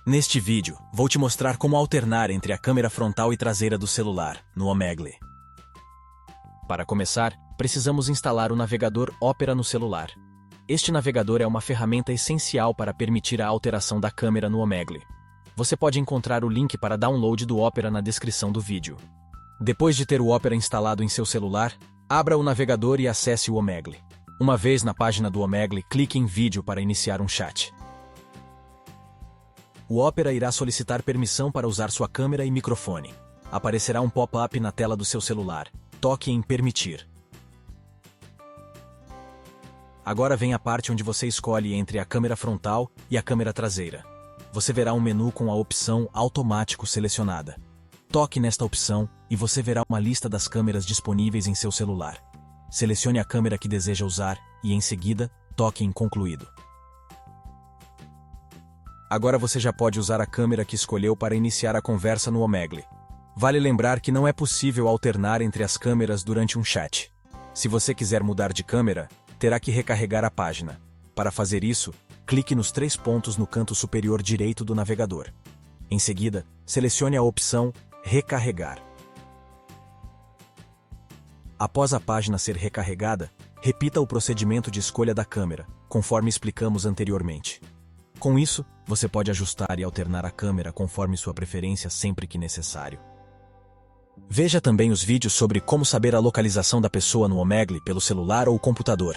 Neste vídeo, vou te mostrar como alternar entre a câmera frontal e traseira do celular, no Omegle. Para começar, precisamos instalar o navegador Opera no celular. Este navegador é uma ferramenta essencial para permitir a alteração da câmera no Omegle. Você pode encontrar o link para download do Opera na descrição do vídeo. Depois de ter o Opera instalado em seu celular, abra o navegador e acesse o Omegle. Uma vez na página do Omegle, clique em Vídeo para iniciar um chat. O Opera irá solicitar permissão para usar sua câmera e microfone. Aparecerá um pop-up na tela do seu celular. Toque em Permitir. Agora vem a parte onde você escolhe entre a câmera frontal e a câmera traseira. Você verá um menu com a opção Automático selecionada. Toque nesta opção e você verá uma lista das câmeras disponíveis em seu celular. Selecione a câmera que deseja usar e, em seguida, toque em Concluído. Agora você já pode usar a câmera que escolheu para iniciar a conversa no Omegle. Vale lembrar que não é possível alternar entre as câmeras durante um chat. Se você quiser mudar de câmera, terá que recarregar a página. Para fazer isso, clique nos 3 pontos no canto superior direito do navegador. Em seguida, selecione a opção Recarregar. Após a página ser recarregada, repita o procedimento de escolha da câmera, conforme explicamos anteriormente. Com isso, você pode ajustar e alternar a câmera conforme sua preferência sempre que necessário. Veja também os vídeos sobre como saber a localização da pessoa no Omegle pelo celular ou computador.